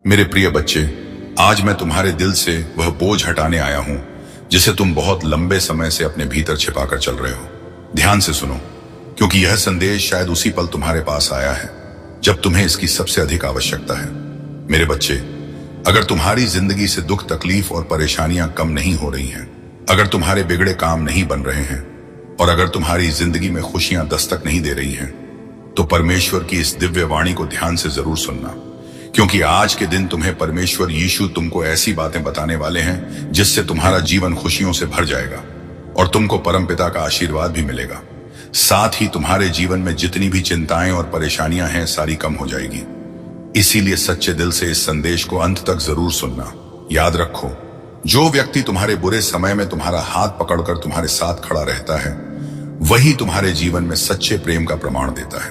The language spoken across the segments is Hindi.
मेरे प्रिय बच्चे, आज मैं तुम्हारे दिल से वह बोझ हटाने आया हूं जिसे तुम बहुत लंबे समय से अपने भीतर छिपाकर चल रहे हो। ध्यान से सुनो, क्योंकि यह संदेश शायद उसी पल तुम्हारे पास आया है जब तुम्हें इसकी सबसे अधिक आवश्यकता है। मेरे बच्चे, अगर तुम्हारी जिंदगी से दुख, तकलीफ और परेशानियां कम नहीं हो रही हैं, अगर तुम्हारे बिगड़े काम नहीं बन रहे हैं और अगर तुम्हारी जिंदगी में खुशियां दस्तक नहीं दे रही हैं, तो परमेश्वर की इस दिव्य वाणी को ध्यान से जरूर सुनना, क्योंकि आज के दिन तुम्हें परमेश्वर यीशु तुमको ऐसी बातें बताने वाले हैं जिससे तुम्हारा जीवन खुशियों से भर जाएगा और तुमको परमपिता का आशीर्वाद भी मिलेगा। साथ ही तुम्हारे जीवन में जितनी भी चिंताएं और परेशानियां हैं, सारी कम हो जाएगी। इसीलिए सच्चे दिल से इस संदेश को अंत तक जरूर सुनना। याद रखो, जो व्यक्ति तुम्हारे बुरे समय में तुम्हारा हाथ पकड़कर तुम्हारे साथ खड़ा रहता है, वही तुम्हारे जीवन में सच्चे प्रेम का प्रमाण देता है।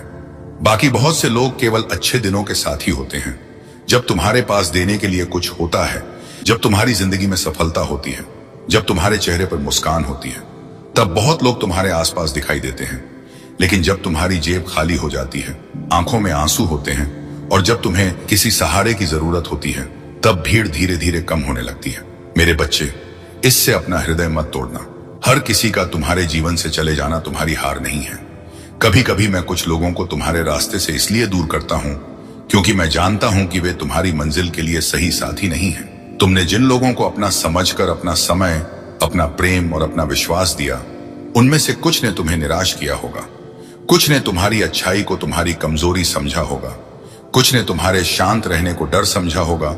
बाकी बहुत से लोग केवल अच्छे दिनों के साथी होते हैं। जब तुम्हारे पास देने के लिए कुछ होता है, जब तुम्हारी जिंदगी में सफलता होती है, जब तुम्हारे चेहरे पर मुस्कान होती है, तब बहुत लोग तुम्हारे आसपास दिखाई देते हैं। लेकिन जब तुम्हारी जेब खाली हो जाती है, आंखों में आंसू होते हैं और जब तुम्हें किसी सहारे की जरूरत होती है, तब भीड़ धीरे धीरे कम होने लगती है। मेरे बच्चे, इससे अपना हृदय मत तोड़ना। हर किसी का तुम्हारे जीवन से चले जाना तुम्हारी हार नहीं है। कभी कभी मैं कुछ लोगों को तुम्हारे रास्ते से इसलिए दूर करता हूं क्योंकि मैं जानता हूं कि वे तुम्हारी मंजिल के लिए सही साथी नहीं हैं। तुमने जिन लोगों को अपना समझकर अपना समय, अपना प्रेम और अपना विश्वास दिया, उनमें से कुछ ने तुम्हें निराश किया होगा, कुछ ने तुम्हारी अच्छाई को तुम्हारी कमजोरी समझा होगा, कुछ ने तुम्हारे शांत रहने को डर समझा होगा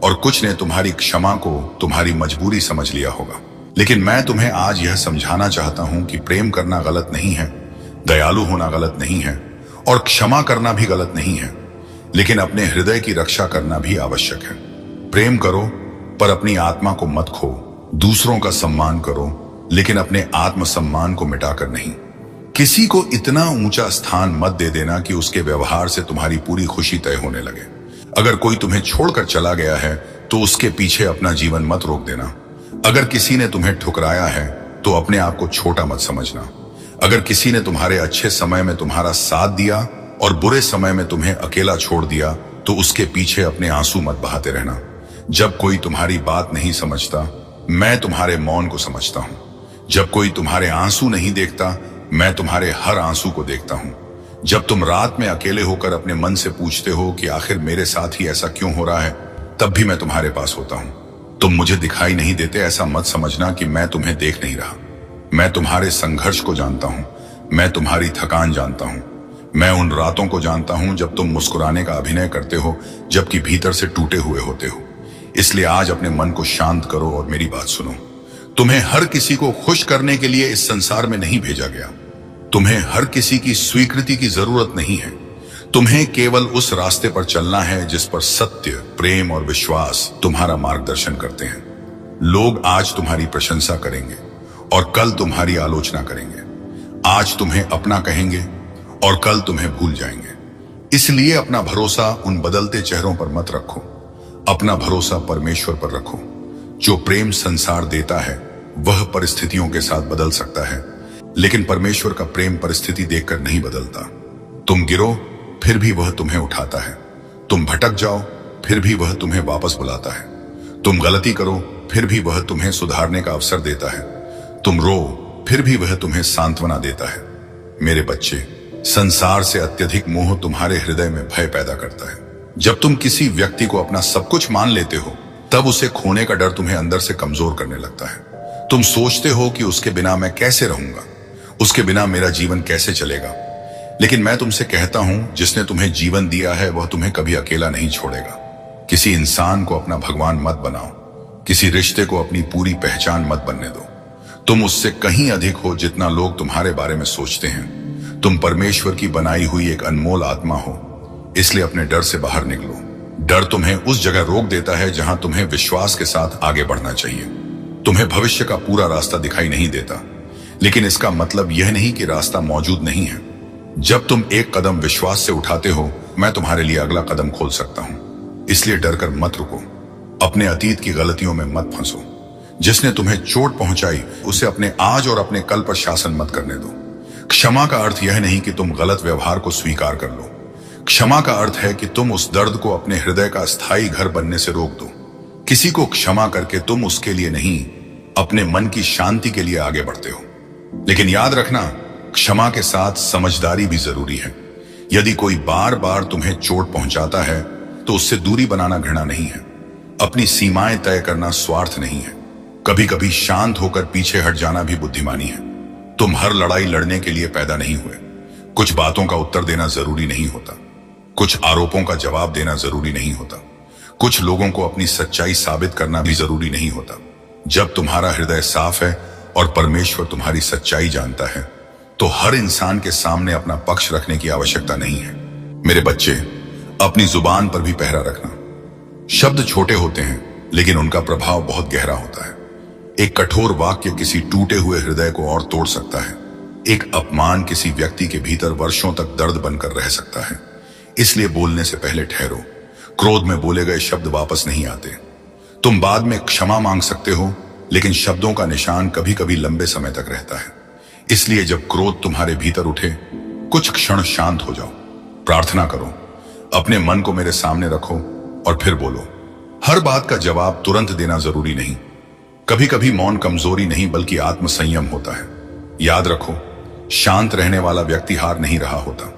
और कुछ ने तुम्हारी क्षमा को तुम्हारी मजबूरी समझ लिया होगा। लेकिन मैं तुम्हें आज यह समझाना चाहता हूं कि प्रेम करना गलत नहीं है, दयालु होना गलत नहीं है और क्षमा करना भी गलत नहीं है, लेकिन अपने हृदय की रक्षा करना भी आवश्यक है। प्रेम करो पर अपनी आत्मा को मत खो। दूसरों का सम्मान करो लेकिन अपने आत्मसम्मान को मिटाकर नहीं। किसी को इतना ऊंचा स्थान मत दे देना कि उसके व्यवहार से तुम्हारी पूरी खुशी तय होने लगे। अगर कोई तुम्हें छोड़कर चला गया है तो उसके पीछे अपना जीवन मत रोक देना। अगर किसी ने तुम्हें ठुकराया है तो अपने आप को छोटा मत समझना। अगर किसी ने तुम्हारे अच्छे समय में तुम्हारा साथ दिया और बुरे समय में तुम्हें अकेला छोड़ दिया, तो उसके पीछे अपने आंसू मत बहाते रहना। जब कोई तुम्हारी बात नहीं समझता, मैं तुम्हारे मौन को समझता हूं। जब कोई तुम्हारे आंसू नहीं देखता, मैं तुम्हारे हर आंसू को देखता हूं। जब तुम रात में अकेले होकर अपने मन से पूछते हो कि आखिर मेरे साथ ही ऐसा क्यों हो रहा है, तब भी मैं तुम्हारे पास होता हूं। तुम मुझे दिखाई नहीं देते, ऐसा मत समझना कि मैं तुम्हें देख नहीं रहा। मैं तुम्हारे संघर्ष को जानता हूं, मैं तुम्हारी थकान जानता हूं, मैं उन रातों को जानता हूं जब तुम मुस्कुराने का अभिनय करते हो जबकि भीतर से टूटे हुए होते हो। इसलिए आज अपने मन को शांत करो और मेरी बात सुनो। तुम्हें हर किसी को खुश करने के लिए इस संसार में नहीं भेजा गया। तुम्हें हर किसी की स्वीकृति की जरूरत नहीं है। तुम्हें केवल उस रास्ते पर चलना है जिस पर सत्य, प्रेम और विश्वास तुम्हारा मार्गदर्शन करते हैं। लोग आज तुम्हारी प्रशंसा करेंगे और कल तुम्हारी आलोचना करेंगे। आज तुम्हें अपना कहेंगे और कल तुम्हें भूल जाएंगे। इसलिए अपना भरोसा उन बदलते चेहरों पर मत रखो, अपना भरोसा परमेश्वर पर रखो। जो प्रेम संसार देता है वह परिस्थितियों के साथ बदल सकता है, लेकिन परमेश्वर का प्रेम परिस्थिति देखकर नहीं बदलता। तुम गिरो फिर भी वह तुम्हें उठाता है, तुम भटक जाओ फिर भी वह तुम्हें वापस बुलाता है, तुम गलती करो फिर भी वह तुम्हें सुधारने का अवसर देता है, तुम रो फिर भी वह तुम्हें सांत्वना देता है। मेरे बच्चे, संसार से अत्यधिक मोह तुम्हारे हृदय में भय पैदा करता है। जब तुम किसी व्यक्ति को अपना सब कुछ मान लेते हो, तब उसे खोने का डर तुम्हें अंदर से कमजोर करने लगता है। तुम सोचते हो कि उसके बिना मैं कैसे रहूंगा, उसके बिना मेरा जीवन कैसे चलेगा। लेकिन मैं तुमसे कहता हूं, जिसने तुम्हें जीवन दिया है वह तुम्हें कभी अकेला नहीं छोड़ेगा। किसी इंसान को अपना भगवान मत बनाओ, किसी रिश्ते को अपनी पूरी पहचान मत बनने दो। तुम उससे कहीं अधिक हो जितना लोग तुम्हारे बारे में सोचते हैं। तुम परमेश्वर की बनाई हुई एक अनमोल आत्मा हो, इसलिए अपने डर से बाहर निकलो। डर तुम्हें उस जगह रोक देता है जहां तुम्हें विश्वास के साथ आगे बढ़ना चाहिए। तुम्हें भविष्य का पूरा रास्ता दिखाई नहीं देता, लेकिन इसका मतलब यह नहीं कि रास्ता मौजूद नहीं है। जब तुम एक कदम विश्वास से उठाते हो, मैं तुम्हारे लिए अगला कदम खोल सकता हूं। इसलिए डरकर मत रुको, अपने अतीत की गलतियों में मत फंसो। जिसने तुम्हें चोट पहुंचाई उसे अपने आज और अपने कल पर शासन मत करने दो। क्षमा का अर्थ यह नहीं कि तुम गलत व्यवहार को स्वीकार कर लो। क्षमा का अर्थ है कि तुम उस दर्द को अपने हृदय का स्थायी घर बनने से रोक दो। किसी को क्षमा करके तुम उसके लिए नहीं, अपने मन की शांति के लिए आगे बढ़ते हो। लेकिन याद रखना, क्षमा के साथ समझदारी भी जरूरी है। यदि कोई बार बार तुम्हें चोट पहुंचाता है तो उससे दूरी बनाना घृणा नहीं है, अपनी सीमाएं तय करना स्वार्थ नहीं है। कभी कभी शांत होकर पीछे हट जाना भी बुद्धिमानी है। तुम हर लड़ाई लड़ने के लिए पैदा नहीं हुए। कुछ बातों का उत्तर देना जरूरी नहीं होता, कुछ आरोपों का जवाब देना जरूरी नहीं होता, कुछ लोगों को अपनी सच्चाई साबित करना भी जरूरी नहीं होता। जब तुम्हारा हृदय साफ है और परमेश्वर तुम्हारी सच्चाई जानता है तो हर इंसान के सामने अपना पक्ष रखने की आवश्यकता नहीं है। मेरे बच्चे, अपनी जुबान पर भी पहरा रखना। शब्द छोटे होते हैं लेकिन उनका प्रभाव बहुत गहरा होता है। एक कठोर वाक्य किसी टूटे हुए हृदय को और तोड़ सकता है। एक अपमान किसी व्यक्ति के भीतर वर्षों तक दर्द बनकर रह सकता है। इसलिए बोलने से पहले ठहरो। क्रोध में बोले गए शब्द वापस नहीं आते। तुम बाद में क्षमा मांग सकते हो, लेकिन शब्दों का निशान कभी कभी लंबे समय तक रहता है। इसलिए जब क्रोध तुम्हारे भीतर उठे, कुछ क्षण शांत हो जाओ, प्रार्थना करो, अपने मन को मेरे सामने रखो और फिर बोलो। हर बात का जवाब तुरंत देना जरूरी नहीं। कभी कभी मौन कमजोरी नहीं बल्कि आत्मसंयम होता है। याद रखो, शांत रहने वाला व्यक्ति हार नहीं रहा होता।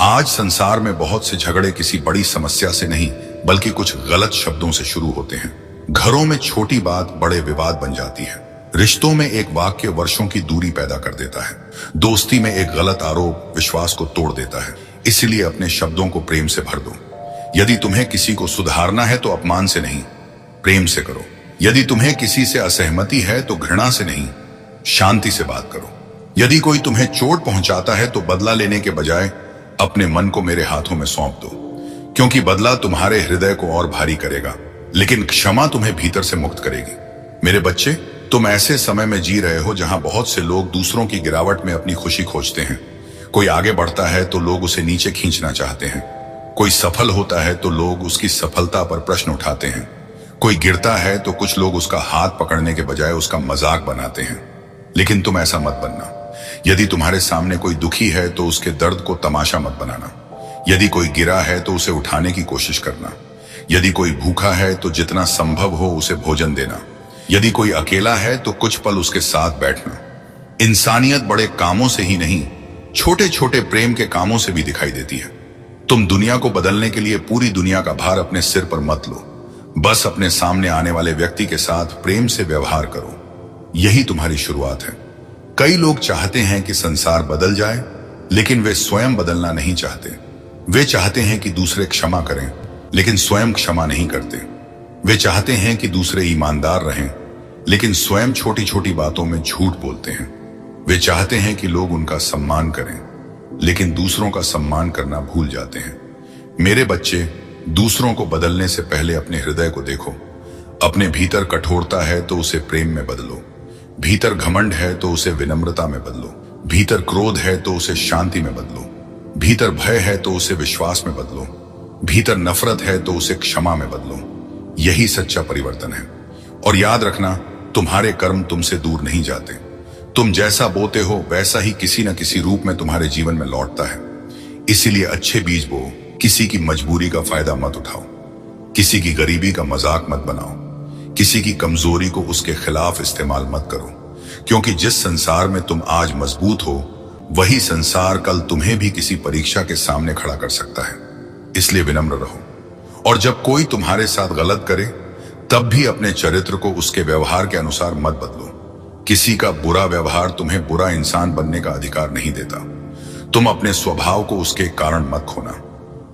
आज संसार में बहुत से झगड़े किसी बड़ी समस्या से नहीं बल्कि कुछ गलत शब्दों से शुरू होते हैं। घरों में छोटी बात बड़े विवाद बन जाती है। रिश्तों में एक वाक्य वर्षों की दूरी पैदा कर देता है। दोस्ती में एक गलत आरोप विश्वास को तोड़ देता है। इसलिए अपने शब्दों को प्रेम से भर दो। यदि तुम्हें किसी को सुधारना है तो अपमान से नहीं, प्रेम से करो। यदि तुम्हें किसी से असहमति है तो घृणा से नहीं, शांति से बात करो। यदि कोई तुम्हें चोट पहुंचाता है तो बदला लेने के बजाय अपने मन को मेरे हाथों में सौंप दो, क्योंकि बदला तुम्हारे हृदय को और भारी करेगा, लेकिन क्षमा तुम्हें भीतर से मुक्त करेगी। मेरे बच्चे, तुम ऐसे समय में जी रहे हो जहां बहुत से लोग दूसरों की गिरावट में अपनी खुशी खोजते हैं। कोई आगे बढ़ता है तो लोग उसे नीचे खींचना चाहते हैं। कोई सफल होता है तो लोग उसकी सफलता पर प्रश्न उठाते हैं। कोई गिरता है तो कुछ लोग उसका हाथ पकड़ने के बजाय उसका मजाक बनाते हैं। लेकिन तुम ऐसा मत बनना। यदि तुम्हारे सामने कोई दुखी है तो उसके दर्द को तमाशा मत बनाना। यदि कोई गिरा है तो उसे उठाने की कोशिश करना। यदि कोई भूखा है तो जितना संभव हो उसे भोजन देना। यदि कोई अकेला है तो कुछ पल उसके साथ बैठना। इंसानियत बड़े कामों से ही नहीं, छोटे छोटे प्रेम के कामों से भी दिखाई देती है। तुम दुनिया को बदलने के लिए पूरी दुनिया का भार अपने सिर पर मत लो। बस अपने सामने आने वाले व्यक्ति के साथ प्रेम से व्यवहार करो। यही तुम्हारी शुरुआत है। कई लोग चाहते हैं कि संसार बदल जाए, लेकिन वे स्वयं बदलना नहीं चाहते। वे चाहते हैं कि दूसरे क्षमा करें, लेकिन स्वयं क्षमा नहीं करते। वे चाहते हैं कि दूसरे ईमानदार रहें, लेकिन स्वयं छोटी छोटी बातों में झूठ बोलते हैं। वे चाहते हैं कि लोग उनका सम्मान करें, लेकिन दूसरों का सम्मान करना भूल जाते हैं। मेरे बच्चे, दूसरों को बदलने से पहले अपने हृदय को देखो। अपने भीतर कठोरता है तो उसे प्रेम में बदलो। भीतर घमंड है तो उसे विनम्रता में बदलो। भीतर क्रोध है तो उसे शांति में बदलो। भीतर भय है तो उसे विश्वास में बदलो। भीतर नफरत है तो उसे क्षमा में बदलो। यही सच्चा परिवर्तन है। और याद रखना, तुम्हारे कर्म तुमसे दूर नहीं जाते। तुम जैसा बोते हो वैसा ही किसी न किसी रूप में तुम्हारे जीवन में लौटता है। इसीलिए अच्छे बीज बो। किसी की मजबूरी का फायदा मत उठाओ। किसी की गरीबी का मजाक मत बनाओ। किसी की कमजोरी को उसके खिलाफ इस्तेमाल मत करो, क्योंकि जिस संसार में तुम आज मजबूत हो, वही संसार कल तुम्हें भी किसी परीक्षा के सामने खड़ा कर सकता है। इसलिए विनम्र रहो। और जब कोई तुम्हारे साथ गलत करे, तब भी अपने चरित्र को उसके व्यवहार के अनुसार मत बदलो। किसी का बुरा व्यवहार तुम्हें बुरा इंसान बनने का अधिकार नहीं देता। तुम अपने स्वभाव को उसके कारण मत खोना।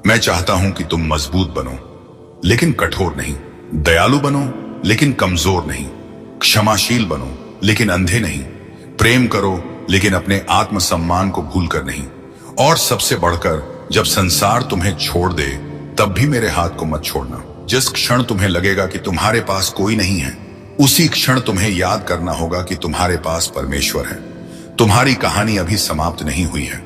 मैं चाहता हूं कि तुम मजबूत बनो, लेकिन कठोर नहीं। दयालु बनो, लेकिन कमजोर नहीं। क्षमाशील बनो, लेकिन अंधे नहीं। प्रेम करो, लेकिन अपने आत्मसम्मान को भूलकर नहीं। और सबसे बढ़कर, जब संसार तुम्हें छोड़ दे, तब भी मेरे हाथ को मत छोड़ना। जिस क्षण तुम्हें लगेगा कि तुम्हारे पास कोई नहीं है, उसी क्षण तुम्हें याद करना होगा कि तुम्हारे पास परमेश्वर है। तुम्हारी कहानी अभी समाप्त नहीं हुई है।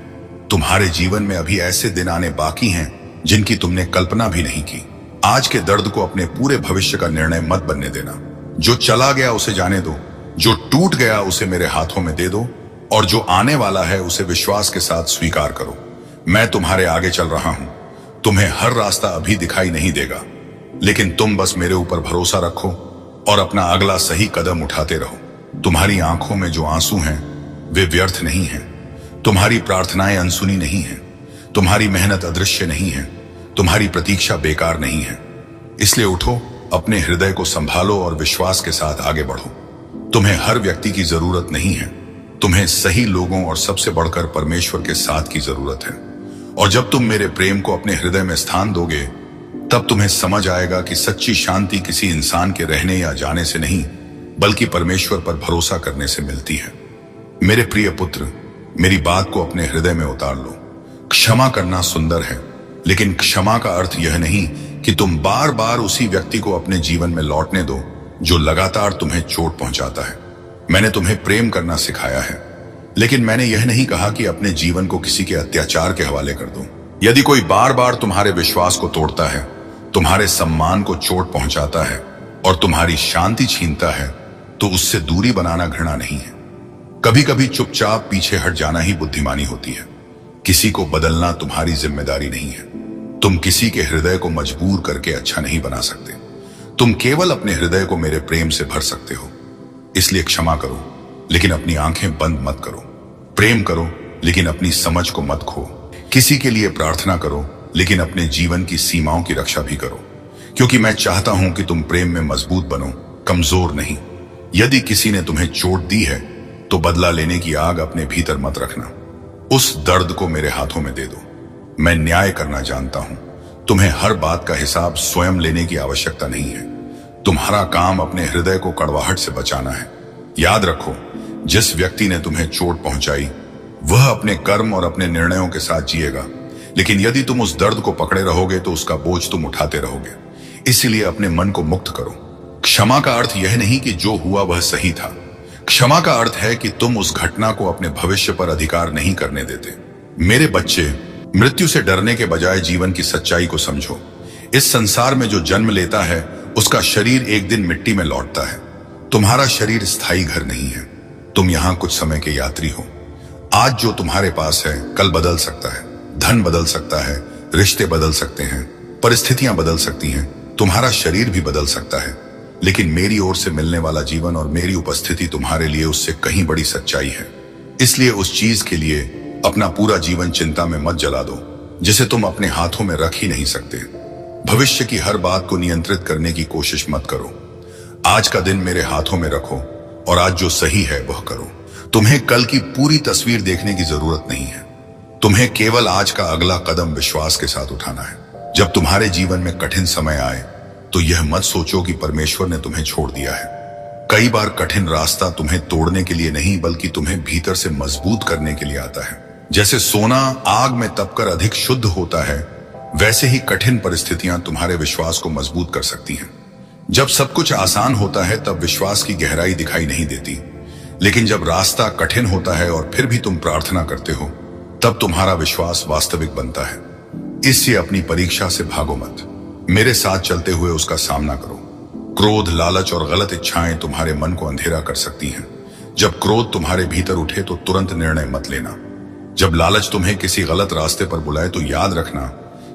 तुम्हारे जीवन में अभी ऐसे दिन आने बाकी हैं जिनकी तुमने कल्पना भी नहीं की। आज के दर्द को अपने पूरे भविष्य का निर्णय मत बनने देना। जो चला गया उसे जाने दो। जो टूट गया उसे मेरे हाथों में दे दो। और जो आने वाला है उसे विश्वास के साथ स्वीकार करो। मैं तुम्हारे आगे चल रहा हूं। तुम्हें हर रास्ता अभी दिखाई नहीं देगा, लेकिन तुम बस मेरे ऊपर भरोसा रखो और अपना अगला सही कदम उठाते रहो। तुम्हारी आंखों में जो आंसू हैं वे व्यर्थ नहीं हैं। तुम्हारी प्रार्थनाएं अनसुनी नहीं हैं। तुम्हारी मेहनत अदृश्य नहीं है। तुम्हारी प्रतीक्षा बेकार नहीं है। इसलिए उठो, अपने हृदय को संभालो और विश्वास के साथ आगे बढ़ो। तुम्हें हर व्यक्ति की जरूरत नहीं है, तुम्हें सही लोगों और सबसे बढ़कर परमेश्वर के साथ की जरूरत है। और जब तुम मेरे प्रेम को अपने हृदय में स्थान दोगे, तब तुम्हें समझ आएगा कि सच्ची शांति किसी इंसान के रहने या जाने से नहीं, बल्कि परमेश्वर पर भरोसा करने से मिलती है। मेरे प्रिय पुत्र, मेरी बात को अपने हृदय में उतार लो। क्षमा करना सुंदर है, लेकिन क्षमा का अर्थ यह नहीं कि तुम बार बार उसी व्यक्ति को अपने जीवन में लौटने दो जो लगातार तुम्हें चोट पहुंचाता है। मैंने तुम्हें प्रेम करना सिखाया है, लेकिन मैंने यह नहीं कहा कि अपने जीवन को किसी के अत्याचार के हवाले कर दो। यदि कोई बार बार तुम्हारे विश्वास को तोड़ता है, तुम्हारे सम्मान को चोट पहुंचाता है और तुम्हारी शांति छीनता है, तो उससे दूरी बनाना घृणा नहीं है। कभी कभी चुपचाप पीछे हट जाना ही बुद्धिमानी होती है। किसी को बदलना तुम्हारी जिम्मेदारी नहीं है। तुम किसी के हृदय को मजबूर करके अच्छा नहीं बना सकते। तुम केवल अपने हृदय को मेरे प्रेम से भर सकते हो। इसलिए क्षमा करो, लेकिन अपनी आंखें बंद मत करो। प्रेम करो, लेकिन अपनी समझ को मत खो। किसी के लिए प्रार्थना करो, लेकिन अपने जीवन की सीमाओं की रक्षा भी करो, क्योंकि मैं चाहता हूं कि तुम प्रेम में मजबूत बनो, कमजोर नहीं। यदि किसी ने तुम्हें चोट दी है, तो बदला लेने की आग अपने भीतर मत रखना। उस दर्द को मेरे हाथों में दे दो। मैं न्याय करना जानता हूं। तुम्हें हर बात का हिसाब स्वयं लेने की आवश्यकता नहीं है। तुम्हारा काम अपने हृदय को कड़वाहट से बचाना है। याद रखो, जिस व्यक्ति ने तुम्हें चोट पहुंचाई, वह अपने कर्म और अपने निर्णयों के साथ जिएगा, लेकिन यदि तुम उस दर्द को पकड़े रहोगे तो उसका बोझ तुम उठाते रहोगे। इसलिए अपने मन को मुक्त करो। क्षमा का अर्थ यह नहीं कि जो हुआ वह सही था। क्षमा का अर्थ है कि तुम उस घटना को अपने भविष्य पर अधिकार नहीं करने देते। मेरे बच्चे, मृत्यु से डरने के बजाय जीवन की सच्चाई को समझो। इस संसार में जो जन्म लेता है, उसका शरीर एक दिन मिट्टी में लौटता है। तुम्हारा शरीर स्थायी घर नहीं है। तुम यहाँ कुछ समय के यात्री हो। आज जो तुम्हारे पास है, कल बदल सकता है। धन बदल सकता है, रिश्ते बदल सकते हैं, परिस्थितियां बदल सकती हैं, तुम्हारा शरीर भी बदल सकता है, लेकिन मेरी ओर से मिलने वाला जीवन और मेरी उपस्थिति तुम्हारे लिए उससे कहीं बड़ी सच्चाई है। इसलिए उस चीज के लिए अपना पूरा जीवन चिंता में मत जला दो जिसे तुम अपने हाथों में रख ही नहीं सकते। भविष्य की हर बात को नियंत्रित करने की कोशिश मत करो। आज का दिन मेरे हाथों में रखो और आज जो सही है वह करो। तुम्हें कल की पूरी तस्वीर देखने की जरूरत नहीं है। तुम्हें केवल आज का अगला कदम विश्वास के साथ उठाना है। जब तुम्हारे जीवन में कठिन समय आए, तो यह मत सोचो कि परमेश्वर ने तुम्हें छोड़ दिया है। कई बार कठिन रास्ता तुम्हें तोड़ने के लिए नहीं, बल्कि तुम्हें भीतर से मजबूत करने के लिए आता है। जैसे सोना आग में तपकर अधिक शुद्ध होता है, वैसे ही कठिन परिस्थितियां तुम्हारे विश्वास को मजबूत कर सकती हैं। जब सब कुछ आसान होता है, तब विश्वास की गहराई दिखाई नहीं देती, लेकिन जब रास्ता कठिन होता है और फिर भी तुम प्रार्थना करते हो, तब तुम्हारा विश्वास वास्तविक बनता है। इससे अपनी परीक्षा से भागो मत, मेरे साथ चलते हुए उसका सामना करो। क्रोध, लालच और गलत इच्छाएं तुम्हारे मन को अंधेरा कर सकती हैं। जब क्रोध तुम्हारे भीतर उठे तो तुरंत निर्णय मत लेना। जब लालच तुम्हें किसी गलत रास्ते पर बुलाए, तो याद रखना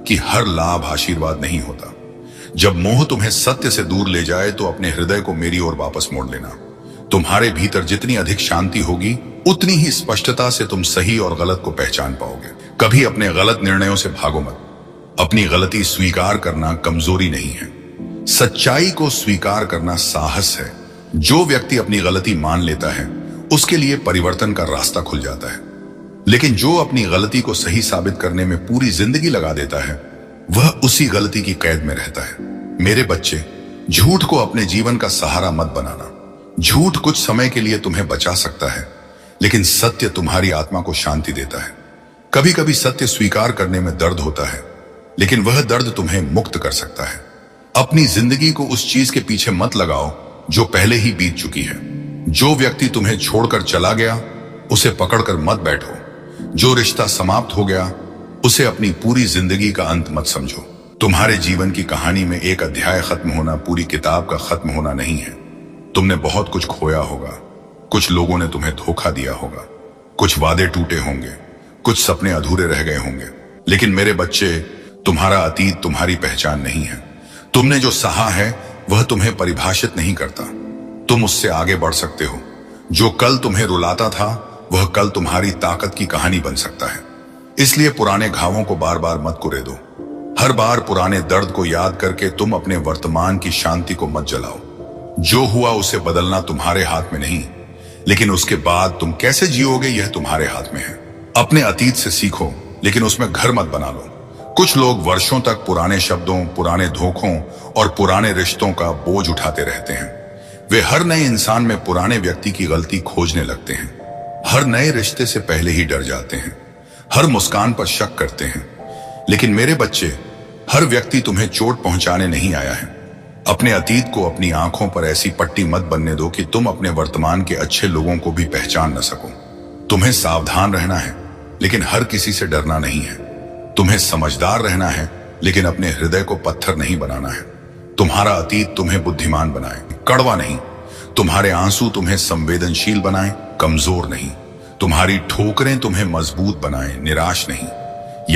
कि हर लाभ आशीर्वाद नहीं होता। जब मोह तुम्हें सत्य से दूर ले जाए, तो अपने हृदय को मेरी ओर वापस मोड़ लेना। तुम्हारे भीतर जितनी अधिक शांति होगी, उतनी ही स्पष्टता से तुम सही और गलत को पहचान पाओगे। कभी अपने गलत निर्णयों से भागो मत। अपनी गलती स्वीकार करना कमजोरी नहीं है, सच्चाई को स्वीकार करना साहस है। जो व्यक्ति अपनी गलती मान लेता है, उसके लिए परिवर्तन का रास्ता खुल जाता है। लेकिन जो अपनी गलती को सही साबित करने में पूरी जिंदगी लगा देता है, वह उसी गलती की कैद में रहता है। मेरे बच्चे, झूठ को अपने जीवन का सहारा मत बनाना। झूठ कुछ समय के लिए तुम्हें बचा सकता है, लेकिन सत्य तुम्हारी आत्मा को शांति देता है। कभी कभी सत्य स्वीकार करने में दर्द होता है, लेकिन वह दर्द तुम्हें मुक्त कर सकता है। अपनी जिंदगी को उस चीज के पीछे मत लगाओ जो पहले ही बीत चुकी है। जो व्यक्ति तुम्हें छोड़कर चला गया, उसे पकड़कर मत बैठो। जो रिश्ता समाप्त हो गया, उसे अपनी पूरी जिंदगी का अंत मत समझो। तुम्हारे जीवन की कहानी में एक अध्याय खत्म होना पूरी किताब का खत्म होना नहीं है। तुमने बहुत कुछ खोया होगा, कुछ लोगों ने तुम्हें धोखा दिया होगा, कुछ वादे टूटे होंगे, कुछ सपने अधूरे रह गए होंगे, लेकिन मेरे बच्चे, तुम्हारा अतीत तुम्हारी पहचान नहीं है। तुमने जो सहा है वह तुम्हें परिभाषित नहीं करता। तुम उससे आगे बढ़ सकते हो। जो कल तुम्हें रुलाता था वह कल तुम्हारी ताकत की कहानी बन सकता है। इसलिए पुराने घावों को बार बार मत कुरेदो। हर बार पुराने दर्द को याद करके तुम अपने वर्तमान की शांति को मत जलाओ। जो हुआ उसे बदलना तुम्हारे हाथ में नहीं, लेकिन उसके बाद तुम कैसे जियोगे यह तुम्हारे हाथ में है। अपने अतीत से सीखो, लेकिन उसमें घर मत बना लो। कुछ लोग वर्षों तक पुराने शब्दों, पुराने धोखों और पुराने रिश्तों का बोझ उठाते रहते हैं। वे हर नए इंसान में पुराने व्यक्ति की गलती खोजने लगते हैं। हर नए रिश्ते से पहले ही डर जाते हैं। हर मुस्कान पर शक करते हैं। लेकिन मेरे बच्चे, हर व्यक्ति तुम्हें चोट पहुंचाने नहीं आया है। अपने अतीत को अपनी आंखों पर ऐसी पट्टी मत बनने दो कि तुम अपने वर्तमान के अच्छे लोगों को भी पहचान न सको। तुम्हें सावधान रहना है, लेकिन हर किसी से डरना नहीं है। तुम्हें समझदार रहना है, लेकिन अपने हृदय को पत्थर नहीं बनाना है। तुम्हारा अतीत तुम्हें बुद्धिमान बनाए, कड़वा नहीं। तुम्हारे आंसू तुम्हें संवेदनशील बनाए, कमजोर नहीं। तुम्हारी ठोकरें तुम्हें मजबूत बनाए, निराश नहीं।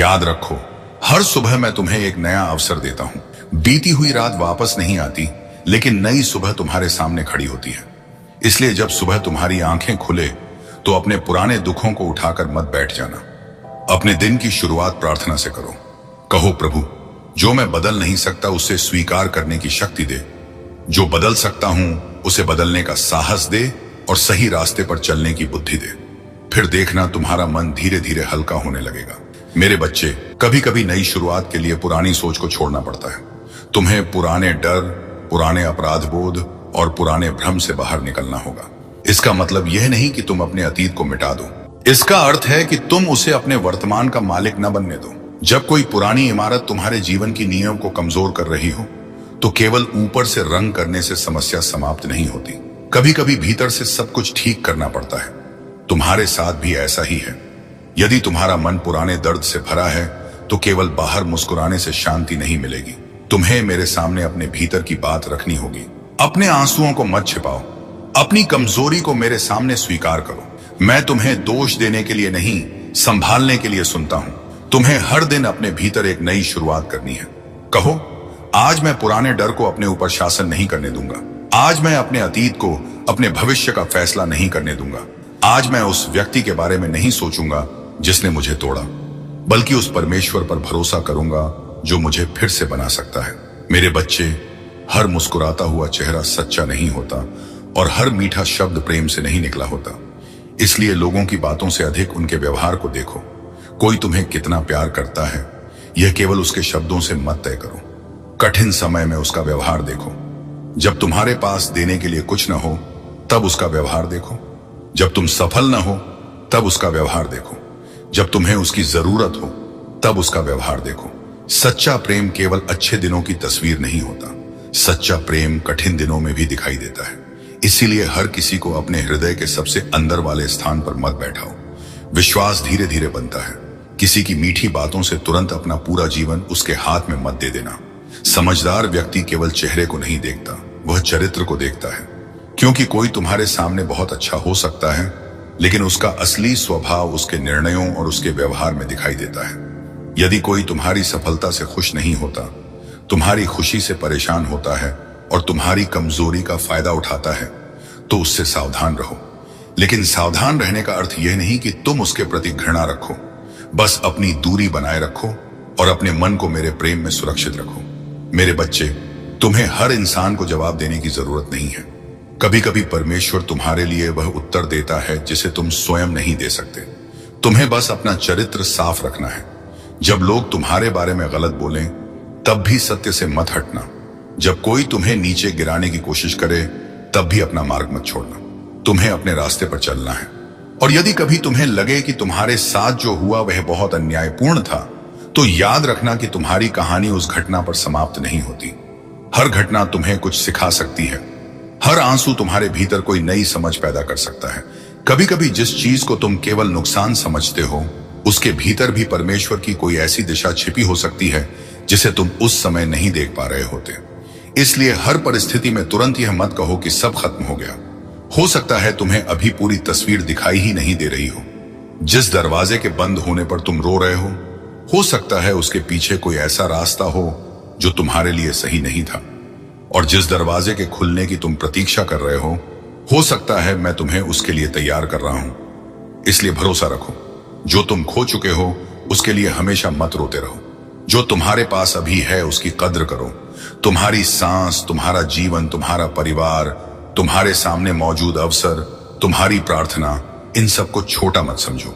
याद रखो, हर सुबह मैं तुम्हें एक नया अवसर देता हूं। बीती हुई रात वापस नहीं आती, लेकिन नई सुबह तुम्हारे सामने खड़ी होती है। इसलिए जब सुबह तुम्हारी आंखें खुले तो अपने पुराने दुखों को उठाकर मत बैठ जाना। अपने दिन की शुरुआत प्रार्थना से करो। कहो, प्रभु, जो मैं बदल नहीं सकता उसे स्वीकार करने की शक्ति दे। जो बदल सकता हूं उसे बदलने का साहस दे और सही रास्ते पर चलने की बुद्धि दे। फिर देखना तुम्हारा मन धीरे धीरे हल्का होने लगेगा। मेरे बच्चे, कभी कभी नई शुरुआत के लिए पुरानी सोच को छोड़ना पड़ता है। तुम्हें पुराने डर, पुराने अपराध बोध और पुराने भ्रम से बाहर निकलना होगा। इसका मतलब यह नहीं कि तुम अपने अतीत को मिटा दो। इसका अर्थ है कि तुम उसे अपने वर्तमान का मालिक न बनने दो। जब कोई पुरानी इमारत तुम्हारे जीवन की नींव को कमजोर कर रही हो, तो केवल ऊपर से रंग करने से समस्या समाप्त नहीं होती। कभी कभी भीतर से सब कुछ ठीक करना पड़ता है। तुम्हारे साथ भी ऐसा ही है। यदि तुम्हारा मन पुराने दर्द से भरा है, तो केवल बाहर मुस्कुराने से शांति नहीं मिलेगी। तुम्हें मेरे सामने अपने भीतर की बात रखनी होगी। अपने आंसुओं को मत छिपाओ। अपनी कमजोरी को मेरे सामने स्वीकार करो। मैं तुम्हें दोष देने के लिए नहीं, संभालने के लिए सुनता हूं। तुम्हें हर दिन अपने भीतर एक नई शुरुआत करनी है। कहो, आज मैं पुराने डर को अपने ऊपर शासन नहीं करने दूंगा। आज मैं अपने अतीत को अपने भविष्य का फैसला नहीं करने दूंगा। आज मैं उस व्यक्ति के बारे में नहीं सोचूंगा जिसने मुझे तोड़ा, बल्कि उस परमेश्वर पर भरोसा करूंगा जो मुझे फिर से बना सकता है। मेरे बच्चे, हर मुस्कुराता हुआ चेहरा सच्चा नहीं होता और हर मीठा शब्द प्रेम से नहीं निकला होता। इसलिए लोगों की बातों से अधिक उनके व्यवहार को देखो। कोई तुम्हें कितना प्यार करता है, यह केवल उसके शब्दों से मत तय करो। कठिन समय में उसका व्यवहार देखो। जब तुम्हारे पास देने के लिए कुछ न हो, तब उसका व्यवहार देखो। जब तुम सफल न हो, तब उसका व्यवहार देखो। जब तुम्हें उसकी जरूरत हो, तब उसका व्यवहार देखो। सच्चा प्रेम केवल अच्छे दिनों की तस्वीर नहीं होता। सच्चा प्रेम कठिन दिनों में भी दिखाई देता है। इसीलिए हर किसी को अपने हृदय के सबसे अंदर वाले स्थान पर मत बैठाओ। विश्वास धीरे धीरे बनता है। किसी की मीठी बातों से तुरंत अपना पूरा जीवन उसके हाथ में मत दे देना। समझदार व्यक्ति केवल चेहरे को नहीं देखता, वह चरित्र को देखता है। क्योंकि कोई तुम्हारे सामने बहुत अच्छा हो सकता है, लेकिन उसका असली स्वभाव उसके निर्णयों और उसके व्यवहार में दिखाई देता है। यदि कोई तुम्हारी सफलता से खुश नहीं होता, तुम्हारी खुशी से परेशान होता है और तुम्हारी कमजोरी का फायदा उठाता है, तो उससे सावधान रहो। लेकिन सावधान रहने का अर्थ यह नहीं कि तुम उसके प्रति घृणा रखो। बस अपनी दूरी बनाए रखो और अपने मन को मेरे प्रेम में सुरक्षित रखो। मेरे बच्चे, तुम्हें हर इंसान को जवाब देने की जरूरत नहीं है। कभी कभी परमेश्वर तुम्हारे लिए वह उत्तर देता है जिसे तुम स्वयं नहीं दे सकते। तुम्हें बस अपना चरित्र साफ रखना है। जब लोग तुम्हारे बारे में गलत बोलें, तब भी सत्य से मत हटना। जब कोई तुम्हें नीचे गिराने की कोशिश करे, तब भी अपना मार्ग मत छोड़ना। तुम्हें अपने रास्ते पर चलना है। और यदि कभी तुम्हें लगे कि तुम्हारे साथ जो हुआ वह बहुत अन्यायपूर्ण था, तो याद रखना कि तुम्हारी कहानी उस घटना पर समाप्त नहीं होती। हर घटना तुम्हें कुछ सिखा सकती है। हर आंसू तुम्हारे भीतर कोई नई समझ पैदा कर सकता है। कभी कभी जिस चीज को तुम केवल नुकसान समझते हो, उसके भीतर भी परमेश्वर की कोई ऐसी दिशा छिपी हो सकती है जिसे तुम उस समय नहीं देख पा रहे होते। इसलिए हर परिस्थिति में तुरंत यह मत कहो कि सब खत्म हो गया। हो सकता है तुम्हें अभी पूरी तस्वीर दिखाई ही नहीं दे रही हो। जिस दरवाजे के बंद होने पर तुम रो रहे हो, हो सकता है उसके पीछे कोई ऐसा रास्ता हो जो तुम्हारे लिए सही नहीं था, और जिस दरवाजे के खुलने की तुम प्रतीक्षा कर रहे हो सकता है मैं तुम्हें उसके लिए तैयार कर रहा हूं। इसलिए भरोसा रखो, जो तुम खो चुके हो उसके लिए हमेशा मत रोते रहो। जो तुम्हारे पास अभी है उसकी कद्र करो। तुम्हारी सांस, तुम्हारा जीवन, तुम्हारा परिवार, तुम्हारे सामने मौजूद अवसर, तुम्हारी प्रार्थना, इन सबको छोटा मत समझो।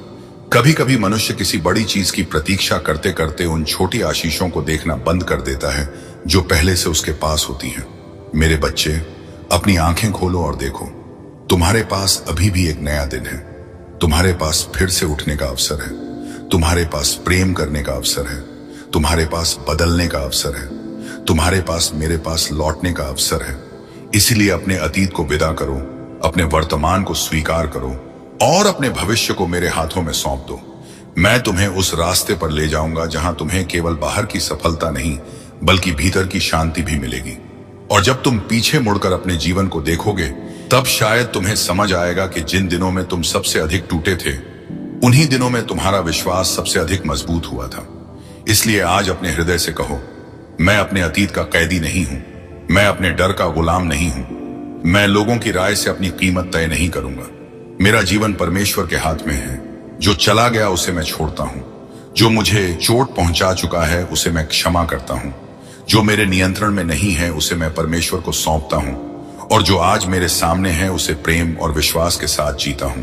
कभी कभी मनुष्य किसी बड़ी चीज की प्रतीक्षा करते करते उन छोटी आशीषों को देखना बंद कर देता है जो पहले से उसके पास होती हैं। मेरे बच्चे, अपनी आंखें खोलो और देखो, तुम्हारे पास अभी भी एक नया दिन है। तुम्हारे पास फिर से उठने का अवसर है। तुम्हारे पास प्रेम करने का अवसर है। तुम्हारे पास बदलने का अवसर है। तुम्हारे पास मेरे पास लौटने का अवसर है। इसीलिए अपने अतीत को विदा करो, अपने वर्तमान को स्वीकार करो और अपने भविष्य को मेरे हाथों में सौंप दो। मैं तुम्हें उस रास्ते पर ले जाऊंगा जहां तुम्हें केवल बाहर की सफलता नहीं बल्कि भीतर की शांति भी मिलेगी। और जब तुम पीछे मुड़कर अपने जीवन को देखोगे तब शायद तुम्हें समझ आएगा कि जिन दिनों में तुम सबसे अधिक टूटे थे उन्हीं दिनों में तुम्हारा विश्वास सबसे अधिक मजबूत हुआ था। इसलिए आज अपने हृदय से कहो, मैं अपने अतीत का कैदी नहीं हूं, मैं अपने डर का गुलाम नहीं हूं, मैं लोगों की राय से अपनी कीमत तय नहीं करूंगा। मेरा जीवन परमेश्वर के हाथ में है। जो चला गया उसे मैं छोड़ता हूं। जो मुझे चोट पहुंचा चुका है उसे मैं क्षमा करता हूं। जो मेरे नियंत्रण में नहीं है उसे मैं परमेश्वर को सौंपता हूं, और जो आज मेरे सामने है उसे प्रेम और विश्वास के साथ जीता हूं।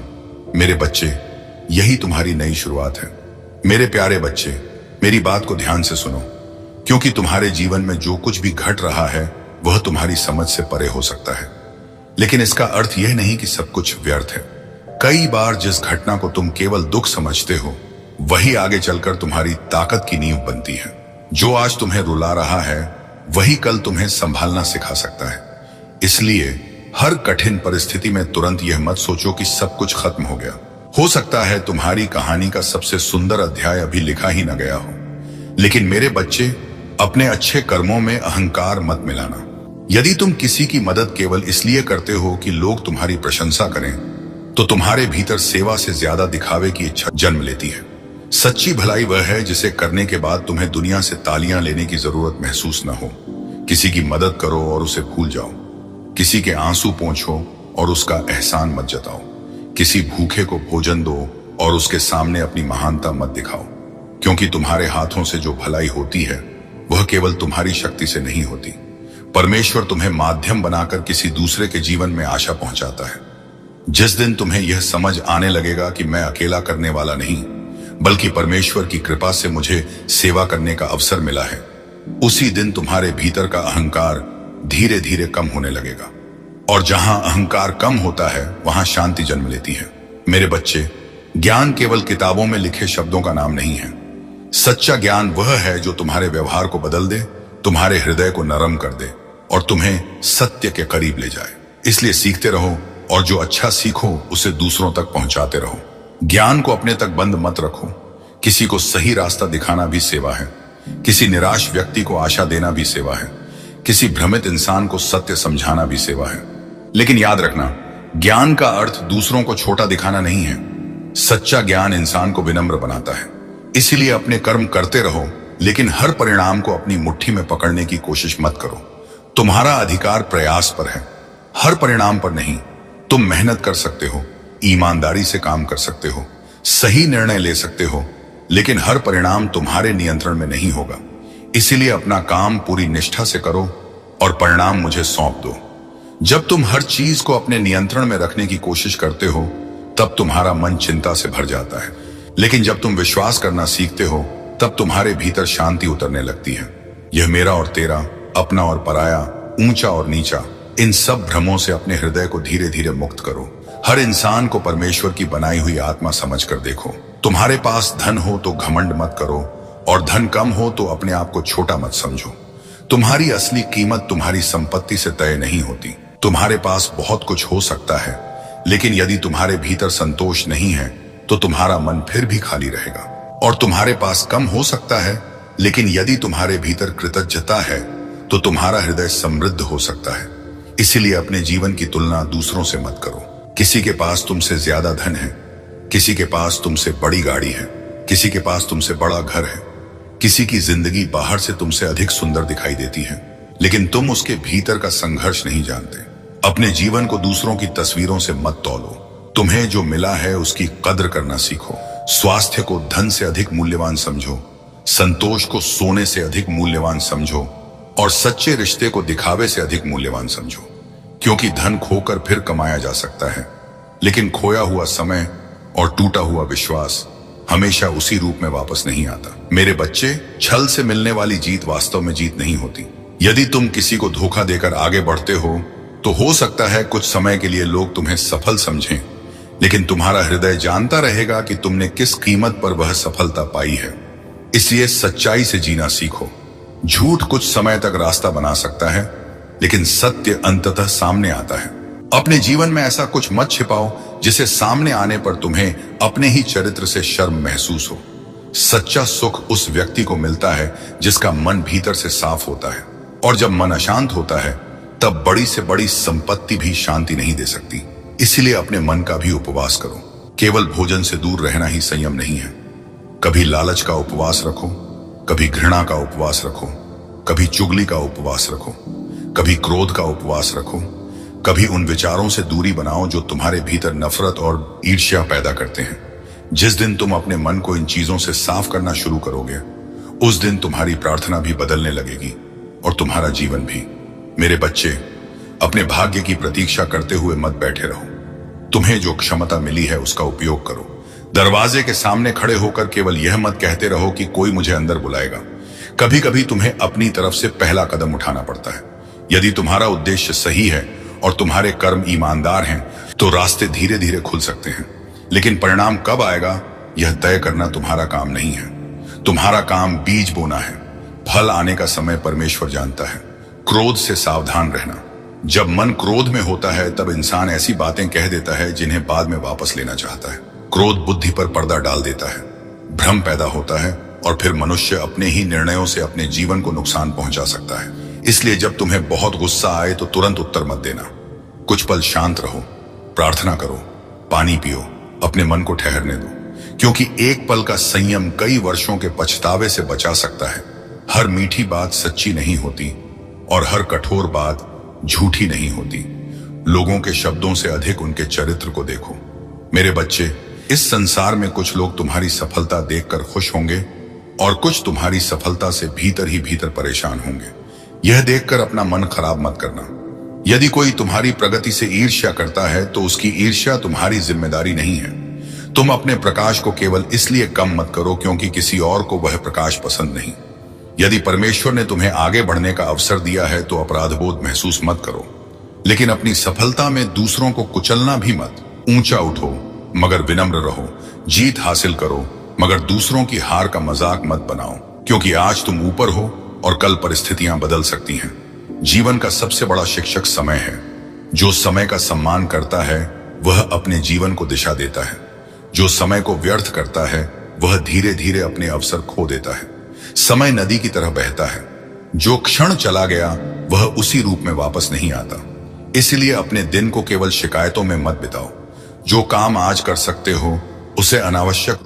मेरे बच्चे, यही तुम्हारी नई शुरुआत है। मेरे प्यारे बच्चे, मेरी बात को ध्यान से सुनो, क्योंकि तुम्हारे जीवन में जो कुछ भी घट रहा है वह तुम्हारी समझ से परे हो सकता है, लेकिन इसका अर्थ यह नहीं कि सब कुछ व्यर्थ है। कई बार जिस घटना को तुम केवल दुख समझते हो वही आगे चलकर तुम्हारी ताकत की नींव बनती है। जो आज तुम्हें रुला रहा है वही कल तुम्हें संभालना सिखा सकता है। इसलिए हर कठिन परिस्थिति में तुरंत यह मत सोचो कि सब कुछ खत्म हो गया। हो सकता है तुम्हारी कहानी का सबसे सुंदर अध्याय अभी लिखा ही न गया हो। लेकिन मेरे बच्चे, अपने अच्छे कर्मों में अहंकार मत मिलाना। यदि तुम किसी की मदद केवल इसलिए करते हो कि लोग तुम्हारी प्रशंसा करें तो तुम्हारे भीतर सेवा से ज्यादा दिखावे की इच्छा जन्म लेती है। सच्ची भलाई वह है जिसे करने के बाद तुम्हें दुनिया से तालियां लेने की जरूरत महसूस न हो। किसी की मदद करो और उसे भूल जाओ। किसी के आंसू पोंछो और उसका एहसान मत जताओ। किसी भूखे को भोजन दो और उसके सामने अपनी महानता मत दिखाओ, क्योंकि तुम्हारे हाथों से जो भलाई होती है वह केवल तुम्हारी शक्ति से नहीं होती। परमेश्वर तुम्हें माध्यम बनाकर किसी दूसरे के जीवन में आशा पहुंचाता है। जिस दिन तुम्हें यह समझ आने लगेगा कि मैं अकेला करने वाला नहीं बल्कि परमेश्वर की कृपा से मुझे सेवा करने का अवसर मिला है, उसी दिन तुम्हारे भीतर का अहंकार धीरे धीरे कम होने लगेगा। और जहां अहंकार कम होता है वहां शांति जन्म लेती है। मेरे बच्चे, ज्ञान केवल किताबों में लिखे शब्दों का नाम नहीं है। सच्चा ज्ञान वह है जो तुम्हारे व्यवहार को बदल दे, तुम्हारे हृदय को नरम कर दे और तुम्हें सत्य के करीब ले जाए। इसलिए सीखते रहो और जो अच्छा सीखो उसे दूसरों तक पहुंचाते रहो। ज्ञान को अपने तक बंद मत रखो। किसी को सही रास्ता दिखाना भी सेवा है। किसी निराश व्यक्ति को आशा देना भी सेवा है। किसी भ्रमित इंसान को सत्य समझाना भी सेवा है। लेकिन याद रखना, ज्ञान का अर्थ दूसरों को छोटा दिखाना नहीं है। सच्चा ज्ञान इंसान को विनम्र बनाता है। इसीलिए अपने कर्म करते रहो, लेकिन हर परिणाम को अपनी मुट्ठी में पकड़ने की कोशिश मत करो। तुम्हारा अधिकार प्रयास पर है, हर परिणाम पर नहीं। तुम मेहनत कर सकते हो, ईमानदारी से काम कर सकते हो, सही निर्णय ले सकते हो, लेकिन हर परिणाम तुम्हारे नियंत्रण में नहीं होगा। इसीलिए अपना काम पूरी निष्ठा से करो और परिणाम मुझे सौंप दो। जब तुम हर चीज को अपने नियंत्रण में रखने की कोशिश करते हो तब तुम्हारा मन चिंता से भर जाता है, लेकिन जब तुम विश्वास करना सीखते हो तब तुम्हारे भीतर शांति उतरने लगती है। यह मेरा और तेरा, अपना और पराया, ऊंचा और नीचा, इन सब भ्रमों से अपने हृदय को धीरे धीरे मुक्त करो। हर इंसान को परमेश्वर की बनाई हुई आत्मा समझकर देखो। तुम्हारे पास धन हो तो घमंड मत करो और धन कम हो तो अपने आप को छोटा मत समझो। तुम्हारी असली कीमत तुम्हारी संपत्ति से तय नहीं होती। तुम्हारे पास बहुत कुछ हो सकता है, लेकिन यदि तुम्हारे भीतर संतोष नहीं है तो तुम्हारा मन फिर भी खाली रहेगा। और तुम्हारे पास कम हो सकता है, लेकिन यदि तुम्हारे भीतर कृतज्ञता है तो तुम्हारा हृदय समृद्ध हो सकता है। इसीलिए अपने जीवन की तुलना दूसरों से मत करो। किसी के पास तुमसे ज्यादा धन है, किसी के पास तुमसे बड़ी गाड़ी है, किसी के पास तुमसे बड़ा घर है, किसी की जिंदगी बाहर से तुमसे अधिक सुंदर दिखाई देती है, लेकिन तुम उसके भीतर का संघर्ष नहीं जानते। अपने जीवन को दूसरों की तस्वीरों से मत तौलो। तुम्हें जो मिला है उसकी कद्र करना सीखो। स्वास्थ्य को धन से अधिक मूल्यवान समझो, संतोष को सोने से अधिक मूल्यवान समझो और सच्चे रिश्ते को दिखावे से अधिक मूल्यवान समझो। क्योंकि धन खोकर फिर कमाया जा सकता है, लेकिन खोया हुआ समय और टूटा हुआ विश्वास हमेशा उसी रूप में वापस नहीं आता। मेरे बच्चे, छल से मिलने वाली जीत वास्तव में जीत नहीं होती। यदि तुम किसी को धोखा देकर आगे बढ़ते हो तो सकता है कुछ समय के लिए लोग तुम्हें सफल समझें, लेकिन तुम्हारा हृदय जानता रहेगा कि तुमने किस कीमत पर वह सफलता पाई है। इसलिए सच्चाई से जीना सीखो। झूठ कुछ समय तक रास्ता बना सकता है, लेकिन सत्य अंततः सामने आता है। अपने जीवन में ऐसा कुछ मत छिपाओ जिसे सामने आने पर तुम्हें अपने ही चरित्र से शर्म महसूस हो। सच्चा सुख उस व्यक्ति को मिलता है जिसका मन भीतर से साफ होता है, और जब मन अशांत होता है तब बड़ी से बड़ी संपत्ति भी शांति नहीं दे सकती। इसलिए अपने मन का भी उपवास करो। केवल भोजन से दूर रहना ही संयम नहीं है। कभी लालच का उपवास रखो, कभी घृणा का उपवास रखो, कभी चुगली का उपवास रखो, कभी क्रोध का उपवास रखो, कभी उन विचारों से दूरी बनाओ जो तुम्हारे भीतर नफरत और ईर्ष्या पैदा करते हैं। जिस दिन तुम अपने मन को इन चीजों से साफ करना शुरू करोगे, उस दिन तुम्हारी प्रार्थना भी बदलने लगेगी और तुम्हारा जीवन भी। मेरे बच्चे, अपने भाग्य की प्रतीक्षा करते हुए मत बैठे रहो। तुम्हें जो क्षमता मिली है उसका उपयोग करो। दरवाजे के सामने खड़े होकर केवल यह मत कहते रहो कि कोई मुझे अंदर बुलाएगा। कभी कभी तुम्हें अपनी तरफ से पहला कदम उठाना पड़ता है। यदि तुम्हारा उद्देश्य सही है और तुम्हारे कर्म ईमानदार हैं तो रास्ते धीरे धीरे खुल सकते हैं, लेकिन परिणाम कब आएगा यह तय करना तुम्हारा काम नहीं है। तुम्हारा काम बीज बोना है। फल आने का समय परमेश्वर जानता है। क्रोध से सावधान रहना। जब मन क्रोध में होता है तब इंसान ऐसी बातें कह देता है जिन्हें बाद में वापस लेना चाहता है। क्रोध बुद्धि पर पर्दा डाल देता है, भ्रम पैदा होता है और फिर मनुष्य अपने ही निर्णयों से अपने जीवन को नुकसान पहुंचा सकता है। इसलिए जब तुम्हें बहुत गुस्सा आए तो तुरंत उत्तर मत देना। कुछ पल शांत रहो, प्रार्थना करो, पानी पियो, अपने मन को ठहरने दो, क्योंकि एक पल का संयम कई वर्षों के पछतावे से बचा सकता है। हर मीठी बात सच्ची नहीं होती और हर कठोर बात झूठी नहीं होती। लोगों के शब्दों से अधिक उनके चरित्र को देखो। मेरे बच्चे, इस संसार में कुछ लोग तुम्हारी सफलता देखकर खुश होंगे और कुछ तुम्हारी सफलता से भीतर ही भीतर परेशान होंगे। यह देखकर अपना मन खराब मत करना। यदि कोई तुम्हारी प्रगति से ईर्ष्या करता है तो उसकी ईर्ष्या तुम्हारी जिम्मेदारी नहीं है। तुम अपने प्रकाश को केवल इसलिए कम मत करो क्योंकि किसी और को वह प्रकाश पसंद नहीं। यदि परमेश्वर ने तुम्हें आगे बढ़ने का अवसर दिया है तो अपराधबोध महसूस मत करो, लेकिन अपनी सफलता में दूसरों को कुचलना भी मत। ऊंचा उठो मगर विनम्र रहो। जीत हासिल करो मगर दूसरों की हार का मजाक मत बनाओ, क्योंकि आज तुम ऊपर हो और कल परिस्थितियां बदल सकती हैं। जीवन का सबसे बड़ा शिक्षक समय है। जो समय का सम्मान करता है वह अपने जीवन को दिशा देता है। जो समय को व्यर्थ करता है वह धीरे धीरे अपने अवसर खो देता है। समय नदी की तरह बहता है। जो क्षण चला गया वह उसी रूप में वापस नहीं आता। इसलिए अपने दिन को केवल शिकायतों में मत बिताओ। जो काम आज कर सकते हो उसे अनावश्यक